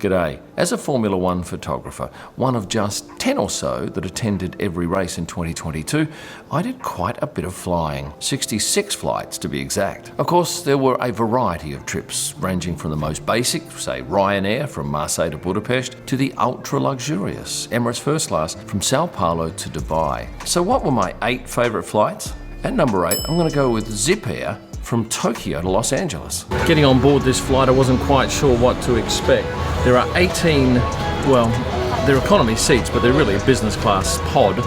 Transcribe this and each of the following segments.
G'day. As a Formula One photographer, one of just 10 or so that attended every race in 2022, I did quite a bit of flying, 66 flights to be exact. Of course, there were a variety of trips, ranging from the most basic, say Ryanair from Marseille to Budapest, to the ultra-luxurious Emirates First Class from Sao Paulo to Dubai. So what were my 8 favourite flights? At number 8, I'm going to go with Zip Air from Tokyo to Los Angeles. Getting on board this flight, I wasn't quite sure what to expect. There are 18, well, they're economy seats, but they're really a business class pod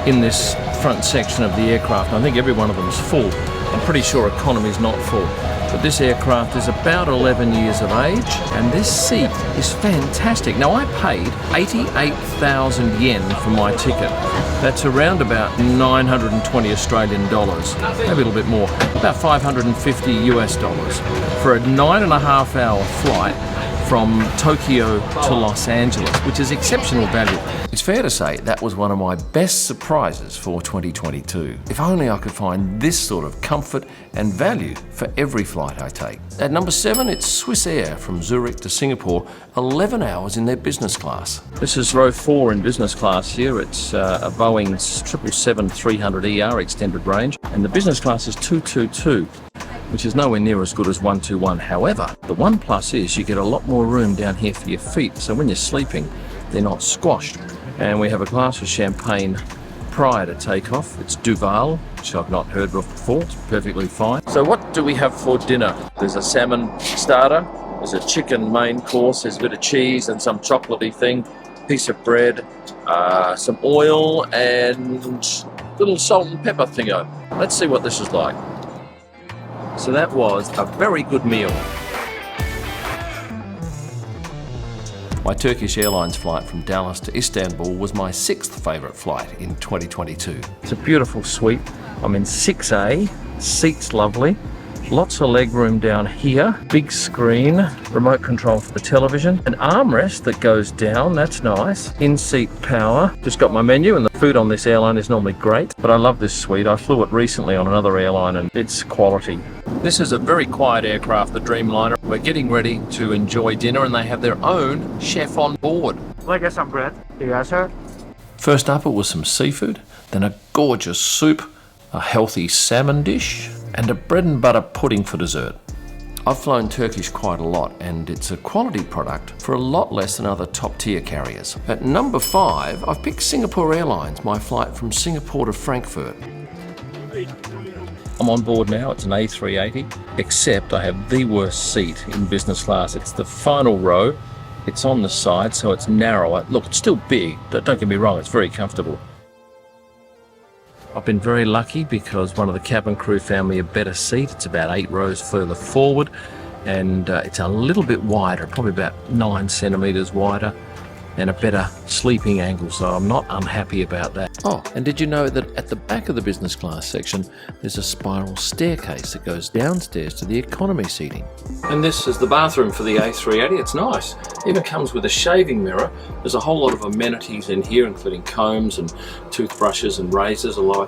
in this front section of the aircraft. I think every one of them is full. I'm pretty sure economy is not full. But this aircraft is about 11 years of age, and this seat is fantastic. Now, I paid 88,000 yen for my ticket. That's around about 920 Australian dollars, maybe a little bit more, about 550 US dollars, for a 9.5 hour flight from Tokyo to Los Angeles, which is exceptional value. It's fair to say that was one of my best surprises for 2022. If only I could find this sort of comfort and value for every flight I take. At number 7, it's Swiss Air from Zurich to Singapore, 11 hours in their business class. This is row 4 in business class here. It's a Boeing 777-300ER extended range, and the business class is 222. Which is nowhere near as good as 121. However, the one plus is you get a lot more room down here for your feet, so when you're sleeping, they're not squashed. And we have a glass of champagne prior to takeoff. It's Duval, which I've not heard of before. It's perfectly fine. So what do we have for dinner? There's a salmon starter, there's a chicken main course, there's a bit of cheese and some chocolatey thing, piece of bread, some oil, and little salt and pepper thingo. Let's see what this is like. So that was a very good meal. My Turkish Airlines flight from Dallas to Istanbul was my 6th favourite flight in 2022. It's a beautiful suite. I'm in 6A, seats lovely. Lots of leg room down here, big screen, remote control for the television, an armrest that goes down, that's nice, in-seat power. Just got my menu, and the food on this airline is normally great, but I love this suite. I flew it recently on another airline and it's quality. This is a very quiet aircraft, the Dreamliner. We're getting ready to enjoy dinner and they have their own chef on board. Will I get some bread? Yes, sir. First up, it was some seafood, then a gorgeous soup, a healthy salmon dish, and a bread and butter pudding for dessert. I've flown Turkish quite a lot, and it's a quality product for a lot less than other top-tier carriers. At number 5, I've picked Singapore Airlines, my flight from Singapore to Frankfurt. I'm on board now, it's an A380, except I have the worst seat in business class. It's the final row, it's on the side, so it's narrower. Look, it's still big, don't get me wrong, it's very comfortable. I've been very lucky because one of the cabin crew found me a better seat. It's about 8 rows further forward, and it's a little bit wider, probably about 9 centimetres wider, and a better sleeping angle, so I'm not unhappy about that. Oh, and did you know that at the back of the business class section, there's a spiral staircase that goes downstairs to the economy seating? And this is the bathroom for the A380. It's nice. Even comes with a shaving mirror. There's a whole lot of amenities in here, including combs and toothbrushes and razors, although I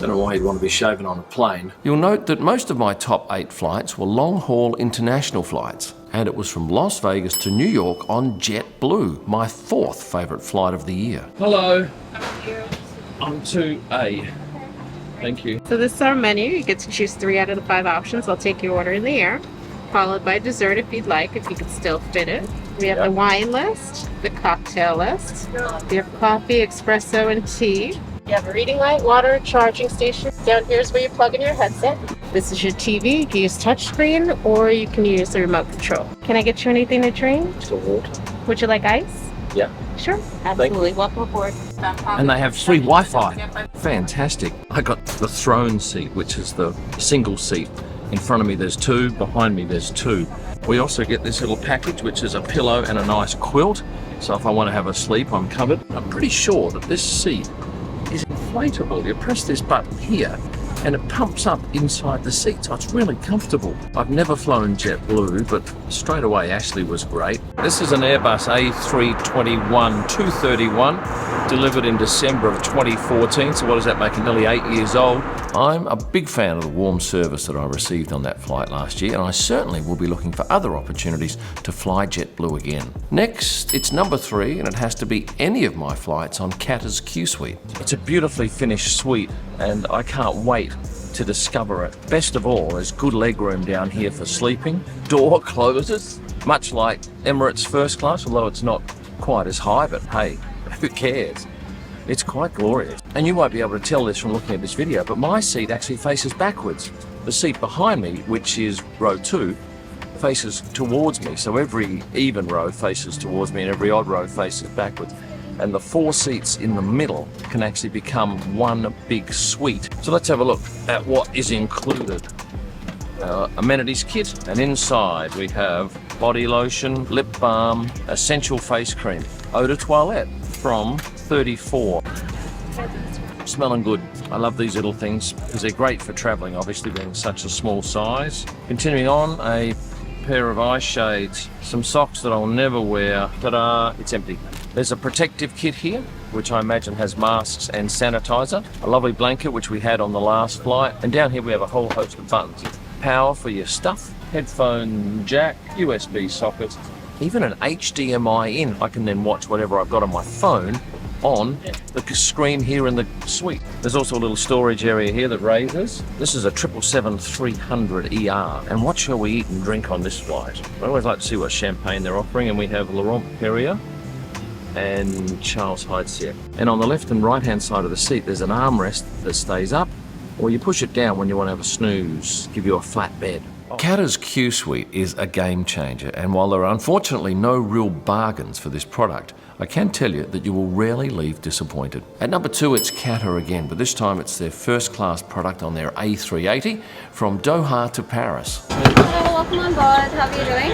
don't know why you'd want to be shaving on a plane. You'll note that most of my top 8 flights were long-haul international flights, and it was from Las Vegas to New York on JetBlue, my 4th favourite flight of the year. Hello. How are you? I'm 2A. Thank you. So this is our menu. You get to choose 3 out of the 5 options. I'll take your order in the air, followed by dessert if you'd like, if you could still fit it. We have the wine list, the cocktail list. We have coffee, espresso, and tea. You have a reading light, water, charging station. Down here is where you plug in your headset. This is your TV. You can use touchscreen or you can use the remote control. Can I get you anything to drink? Just a water. Would you like ice? Yeah. Sure. Absolutely. Welcome aboard. And they have free Wi-Fi. Fantastic. I got the throne seat, which is the single seat. In front of me there's 2, behind me there's 2. We also get this little package, which is a pillow and a nice quilt. So if I want to have a sleep, I'm covered. I'm pretty sure that this seat is inflatable. You press this button here and it pumps up inside the seat, so it's really comfortable. I've never flown JetBlue, but straight away Ashley was great. This is an Airbus A321-231, delivered in December of 2014, so what does that make it? Nearly 8 years old. I'm a big fan of the warm service that I received on that flight last year, and I certainly will be looking for other opportunities to fly JetBlue again. Next, it's number 3, and it has to be any of my flights on Qatar's Q Suite. It's a beautifully finished suite, and I can't wait to discover it. Best of all, there's good legroom down here for sleeping. Door closes, much like Emirates first class, although it's not quite as high, but hey, who cares? It's quite glorious. And you won't be able to tell this from looking at this video, but my seat actually faces backwards. The seat behind me, which is row 2, faces towards me. So every even row faces towards me and every odd row faces backwards. And the 4 seats in the middle can actually become one big suite. So let's have a look at what is included. Amenities kit, and inside we have body lotion, lip balm, essential face cream, eau de toilette from 34. Smelling good. I love these little things because they're great for traveling, obviously being such a small size. Continuing on, a pair of eye shades, some socks that I'll never wear. Ta-da, it's empty. There's a protective kit here, which I imagine has masks and sanitizer. A lovely blanket, which we had on the last flight. And down here we have a whole host of buttons. Power for your stuff, headphone jack, USB sockets, even an HDMI in. I can then watch whatever I've got on my phone on the screen here in the suite. There's also a little storage area here that raises. This is a 777-300ER. And what shall we eat and drink on this flight? I always like to see what champagne they're offering, and we have Laurent Perrier and Charles Heidsieck. And on the left and right hand side of the seat there's an armrest that stays up, or you push it down when you want to have a snooze, give you a flat bed. Qatar's Q Suite is a game changer, and while there are unfortunately no real bargains for this product, I can tell you that you will rarely leave disappointed. At number 2, it's Qatar again, but this time it's their first class product on their A380 from Doha to Paris. Hello, welcome on board. How are you doing?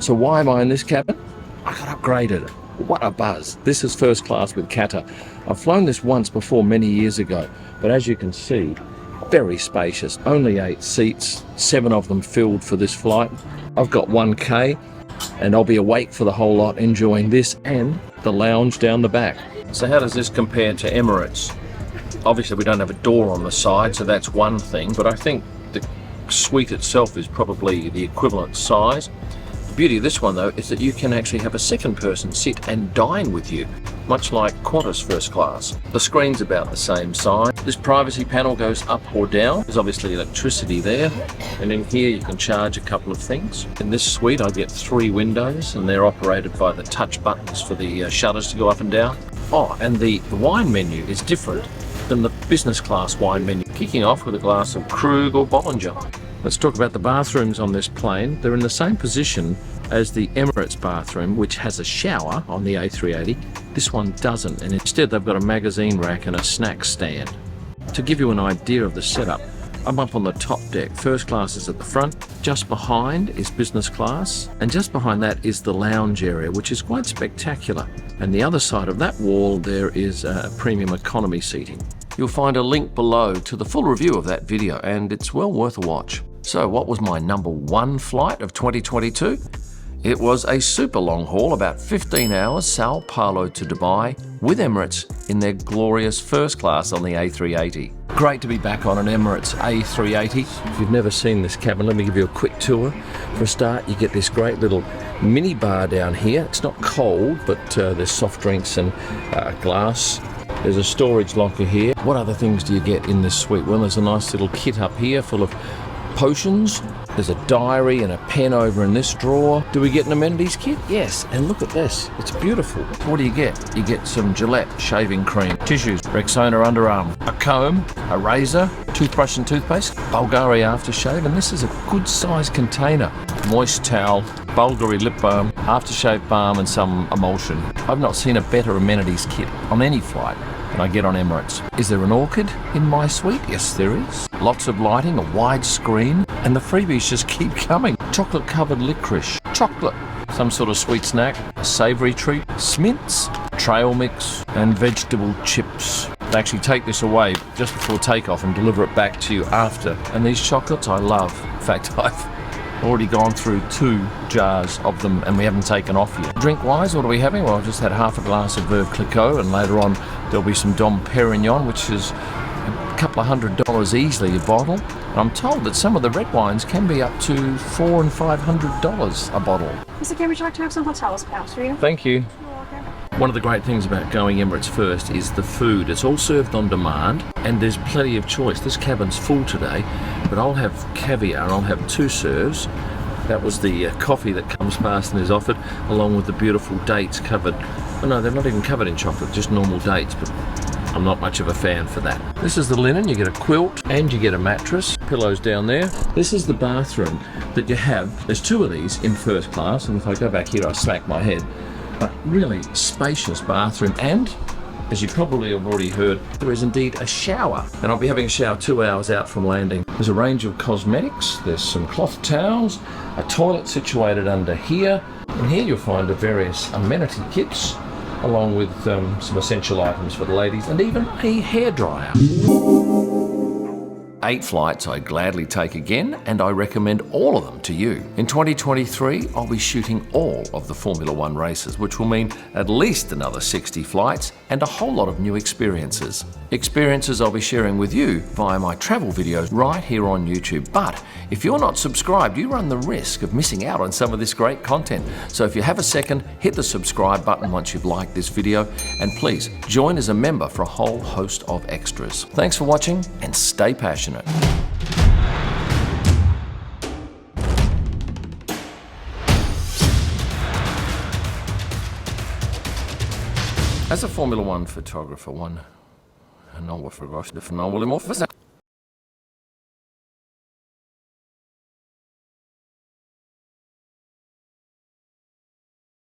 So why am I in this cabin? I got upgraded. What a buzz. This is first class with Qatar. I've flown this once before many years ago, but as you can see, very spacious. Only 8 seats, 7 of them filled for this flight. I've got 1K, and I'll be awake for the whole lot enjoying this and the lounge down the back. So how does this compare to Emirates? Obviously we don't have a door on the side, so that's one thing, but I think the suite itself is probably the equivalent size. The beauty of this one though is that you can actually have a second person sit and dine with you, much like Qantas first class. The screen's about the same size. This privacy panel goes up or down. There's obviously electricity there, and in here you can charge a couple of things. In this suite I get 3 windows, and they're operated by the touch buttons for the shutters to go up and down. Oh, and the wine menu is different than the business class wine menu, kicking off with a glass of Krug or Bollinger. Let's talk about the bathrooms on this plane. They're in the same position as the Emirates bathroom, which has a shower on the A380. This one doesn't, and instead they've got a magazine rack and a snack stand. To give you an idea of the setup, I'm up on the top deck. First class is at the front. Just behind is business class, and just behind that is the lounge area, which is quite spectacular. And the other side of that wall there is premium economy seating. You'll find a link below to the full review of that video, and it's well worth a watch. So what was my number 1 flight of 2022? It was a super long haul, about 15 hours, Sao Paulo to Dubai, with Emirates in their glorious first class on the A380. Great to be back on an Emirates A380. If you've never seen this cabin, let me give you a quick tour. For a start, you get this great little mini bar down here. It's not cold, but there's soft drinks and glass. There's a storage locker here. What other things do you get in this suite? Well, there's a nice little kit up here full of potions. There's a diary and a pen over in this drawer. Do we get an amenities kit? Yes, and look at this. It's beautiful. What do you get? You get some Gillette shaving cream, tissues, Rexona underarm, a comb, a razor, toothbrush and toothpaste, Bulgari aftershave, and this is a good sized container. Moist towel, Bulgari lip balm, aftershave balm and some emulsion. I've not seen a better amenities kit on any flight than I get on Emirates. Is there an orchid in my suite? Yes, there is. Lots of lighting, a wide screen, and the freebies just keep coming. Chocolate covered licorice, chocolate, some sort of sweet snack, a savoury treat, Smint's, trail mix, and vegetable chips. They actually take this away just before takeoff and deliver it back to you after. And these chocolates I love. In fact, I've Already gone through 2 jars of them and we haven't taken off yet. Drink-wise, what are we having? Well, I've just had half a glass of Veuve Clicquot, and later on there'll be some Dom Perignon, which is a couple of $100 easily a bottle. And I'm told that some of the red wines can be up to $400 and $500 a bottle. Mr. Cambridge, I'd like to have some hotels perhaps for you. Thank you. You're welcome. One of the great things about going Emirates First is the food. It's all served on demand and there's plenty of choice. This cabin's full today, but I'll have caviar. I'll have 2 serves. That was the coffee that comes past and is offered, along with the beautiful dates covered. Oh no, they're not even covered in chocolate, just normal dates, but I'm not much of a fan for that. This is the linen. You get a quilt and you get a mattress. Pillows down there. This is the bathroom that you have. There's 2 of these in first class, and if I go back here I smack my head. But really spacious bathroom, and as you probably have already heard, there is indeed a shower, and I'll be having a shower 2 hours out from landing. There's a range of cosmetics, there's some cloth towels, a toilet situated under here, and here you'll find the various amenity kits along with some essential items for the ladies, and even a hairdryer. 8 flights I'd gladly take again, and I recommend all of them to you. In 2023, I'll be shooting all of the Formula One races, which will mean at least another 60 flights and a whole lot of new experiences. Experiences I'll be sharing with you via my travel videos right here on YouTube. But if you're not subscribed, you run the risk of missing out on some of this great content. So if you have a second, hit the subscribe button once you've liked this video, and please join as a member for a whole host of extras. Thanks for watching, and stay passionate. As a Formula One photographer, one...